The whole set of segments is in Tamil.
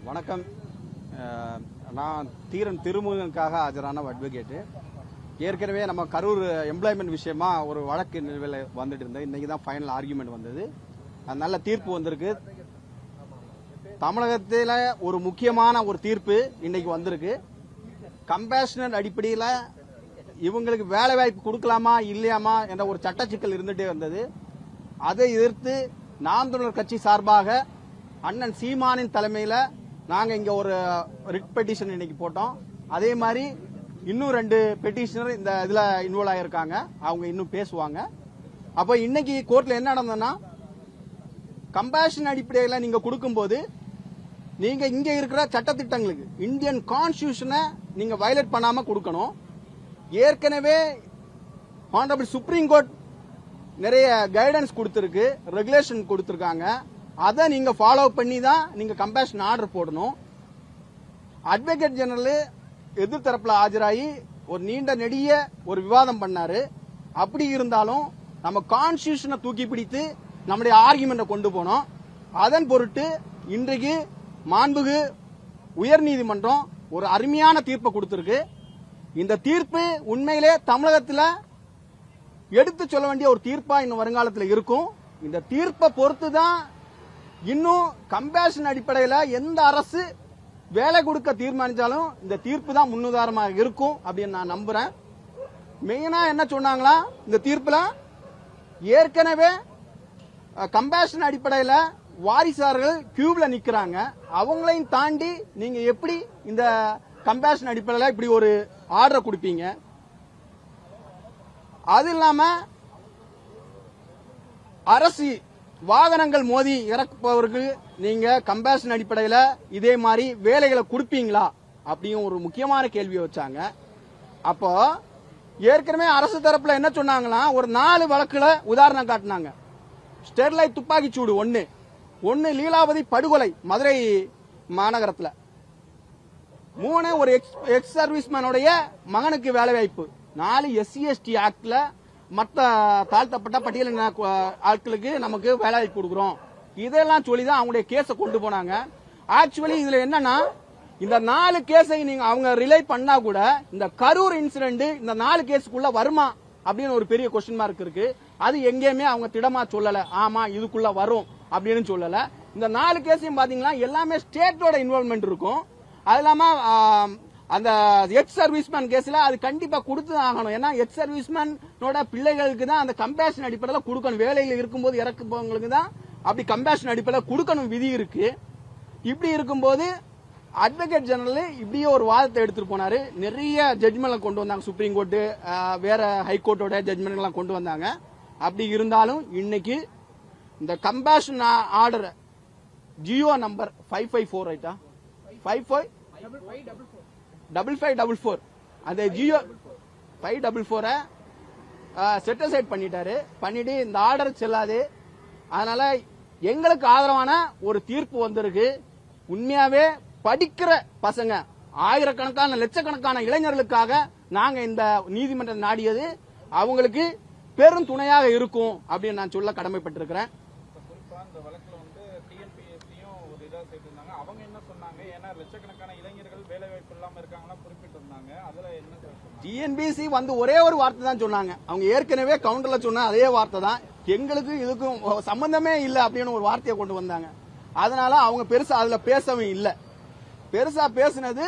வணக்கம். நான் தீரன் திருமுகனுக்காக ஆஜரான அட்வொகேட்டு. ஏற்கனவே நம்ம கரூர் எம்ப்ளாய்மெண்ட் விஷயமா ஒரு வழக்கு நிலுவையில் வந்துட்டு இருந்தது. இன்னைக்கு தான் ஃபைனல் ஆர்குமெண்ட் வந்தது. அது நல்ல தீர்ப்பு வந்திருக்கு. தமிழகத்தில் ஒரு முக்கியமான ஒரு தீர்ப்பு இன்னைக்கு வந்திருக்கு. கம்பேஷனட் அடிப்படையில் இவங்களுக்கு வேலை வாய்ப்பு கொடுக்கலாமா இல்லையாமா என்ற ஒரு சட்ட சிக்கல் இருந்துட்டே வந்தது. அதை எதிர்த்து நாம் தமிழர் கட்சி சார்பாக அண்ணன் சீமானின் தலைமையில் நாங்கள் இங்கே ஒரு ரிட் பெட்டிஷன் இன்னைக்கு போட்டோம். அதே மாதிரி இன்னும் 2 பெட்டிஷனர் இந்த இதில் இன்வால்வ் ஆகியிருக்காங்க. அவங்க இன்னும் பேசுவாங்க. அப்போ இன்னைக்கு கோர்ட்டில் என்ன நடந்ததுன்னா, கம்பேஷன் அடிப்படையில் நீங்கள் கொடுக்கும்போது நீங்கள் இங்கே இருக்கிற சட்டத்திட்டங்களுக்கு இந்தியன் கான்ஸ்டிடியூஷனை நீங்கள் வயலேட் பண்ணாமல் கொடுக்கணும். ஏற்கனவே ஹானரபிள் சுப்ரீம் கோர்ட் நிறைய கைடன்ஸ் கொடுத்துருக்கு, ரெகுலேஷன் கொடுத்துருக்காங்க. அதை நீங்க ஃபாலோ பண்ணி தான் நீங்க கம்பேஷன் ஆர்டர் போடணும். அட்வொகேட் ஜெனரல் எதிர்த்தரப்புல ஆஜராகி ஒரு நீண்ட நெடிய ஒரு விவாதம் பண்ணாரு. அப்படி இருந்தாலும் நம்ம கான்ஸ்டிடியூஷனை தூக்கி பிடித்து நம்முடைய ஆர்குமெண்ட்டை கொண்டு போனோம். அதன் பொருட்டு இன்றைக்கு மாண்புகு உயர்நீதிமன்றம் ஒரு அருமையான தீர்ப்பை கொடுத்திருக்கு. இந்த தீர்ப்பு உண்மையிலே தமிழகத்தில் எடுத்து சொல்ல வேண்டிய ஒரு தீர்ப்பா இன்னும் வருங்காலத்தில் இருக்கும். இந்த தீர்ப்பை பொறுத்து தான் இன்னும் கம்பேஷன் அடிப்படையில் எந்த அரசு வேலை கொடுக்க தீர்மானிச்சாலும் இந்த தீர்ப்பு தான் முன்னுதாரணமாக இருக்கும் அப்படின்னு நான் நம்புறேன். மெயினா என்ன சொன்னாங்களா, இந்த தீர்ப்புல ஏற்கனவே கம்பேஷன் அடிப்படையில் வாரிசார்கள் கியூப்ல நிக்கிறாங்க. அவங்களையும் தாண்டி நீங்க எப்படி இந்த கம்பேஷன் அடிப்படையில் இப்படி ஒரு ஆர்டர் கொடுப்பீங்க? அது இல்லாம அரசு வாகனங்கள் மோதி இறக்குபவர்கள் நீங்க கம்பேஷன் அடிப்படையில் இதே மாதிரி வேலைகளை கொடுப்பீங்களா அப்படின்னு ஒரு முக்கியமான கேள்வியை வச்சாங்க. அப்போ ஏற்கனவே அரசு தரப்புல என்ன சொன்னாங்கன்னா, ஒரு 4 வழக்குல உதாரணம் காட்டினாங்க. ஸ்டெர்லைட் துப்பாக்கிச்சூடு ஒன்னு லீலாவதி படுகொலை மதுரை மாநகரத்தில், 3 ஒரு எக்ஸ் சர்வீஸ்மேனுடைய மகனுக்கு வேலை வாய்ப்பு, 4 SC/ST ஆக்ட்ல மற்ற தாழ்த்தப்பட்ட பட்டியலின ஆட்களுக்கு நமக்கு வேலை வாய்ப்பு கொடுக்குறோம். இதெல்லாம் சொல்லிதான் அவங்களுடைய கேஸை கொண்டு போனாங்க. ஆக்சுவலி இதுல என்னன்னா, இந்த 4 கேஸை நீங்க அவங்க ரிலே பண்ணா கூட இந்த கரூர் இன்சிடென்ட் இந்த 4 கேஸுக்குள்ள வருமா அப்படின்னு ஒரு பெரிய கொஸ்டின் மார்க் இருக்கு. அது எங்கேயுமே அவங்க திடமா சொல்லல, ஆமா இதுக்குள்ள வரும் அப்படின்னு சொல்லல. இந்த 4 கேஸையும் பாத்தீங்கன்னா எல்லாமே ஸ்டேட்டோட இன்வால்வ்மெண்ட் இருக்கும். அது இல்லாம அந்த எக்ஸ் சர்வீஸ்மேன் கேஸ்ல அது கண்டிப்பா கொடுத்து ஆகணும். ஏன்னா எக்ஸ் சர்வீஸ்மேனோட பிள்ளைகளுக்கு தான் அந்த கம்பேஷன் அடிப்படையில் கொடுக்கணும். வேலையில் இருக்கும்போது இறக்குபவங்களுக்கு தான் அப்படி கம்பேஷன் அடிப்படையில் கொடுக்கணும் விதி இருக்கு. இப்படி இருக்கும்போது அட்வொகேட் ஜெனரல் இப்படியே ஒரு வாதத்தை எடுத்துட்டு போனாரு. நிறைய ஜட்மெண்ட் கொண்டு வந்தாங்க. சுப்ரீம் கோர்ட்டு, வேற ஹைகோர்ட்டோட ஜட்மெண்ட் எல்லாம் கொண்டு வந்தாங்க. அப்படி இருந்தாலும் இன்னைக்கு இந்த கம்பேஷன் ஆர்டர் ஜியோ நம்பர் 554 ரைட்டா 5544 அந்த ஜியோ 544 செட்டிசைட் பண்ணிட்டு இந்த ஆர்டர் செல்லாது. அதனால எங்களுக்கு ஆதரவான ஒரு தீர்ப்பு வந்திருக்கு. உண்மையாவே படிக்கிற பசங்க ஆயிரக்கணக்கான லட்சக்கணக்கான இளைஞர்களுக்காக நாங்க இந்த நீதிமன்றம் நாடியது அவங்களுக்கு பெரும் துணையாக இருக்கும் அப்படின்னு நான் சொல்ல கடமைப்பட்டிருக்கிறேன். அவங்க என்ன சொன்னாங்க, ஏன்னா லட்சக்கணக்கான இளைஞர்கள் வேலை வாய்ப்பு இல்லாம இருக்காங்கன்னா குறிப்பிட்டிருந்தாங்க. அதுல என்ன டிஎன்பிசி வந்து ஒரே ஒரு வார்த்தை தான் சொன்னாங்க. அவங்க ஏற்கனவே கவுண்டர்ல சொன்ன அதே வார்த்தை தான், எங்களுக்கு இதுக்கும் சம்பந்தமே இல்லை அப்படின்னு ஒரு வார்த்தையை கொண்டு வந்தாங்க. அதனால அவங்க பெருசா அதுல பேசவும் இல்லை. பெருசா பேசினது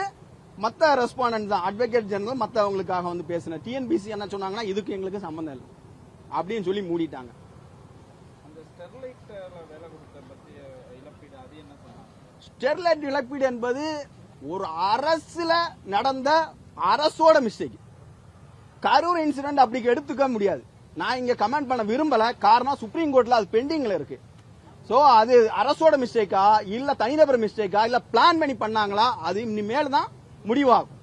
மத்த ரெஸ்பாண்டன்ட் தான், அட்வொகேட் ஜெனரல் மத்தவங்களுக்காக வந்து பேசின. டிஎன்பிசி என்ன சொன்னாங்கன்னா, இதுக்கு எங்களுக்கு சம்பந்தம் இல்லை அப்படின்னு சொல்லி மூடிட்டாங்க. அந்த ஸ்டெர்லைட் வேலை கொடுத்த பத்திய இழப்பீடு அது என்ன சொன்னாங்க? ஸ்டெர்லைட் இழப்பீடு என்பது ஒரு அரசுல நடந்த அரசோட மிஸ்டேக். கரூர் இன்சிடென்ட் அப்படி எடுத்துக்க முடியாது. நான் இங்க கமெண்ட் பண்ண விரும்பல. காரணம் சுப்ரீம் கோர்ட்ல அது பெண்டிங்ல இருக்கு. சோ அது அரசோட மிஸ்டேக்கா இல்ல தனிநபர் மிஸ்டேக்கா இல்ல பிளான் பண்ணி பண்ணாங்களா, அது இனிமேல் தான் முடிவாகும்.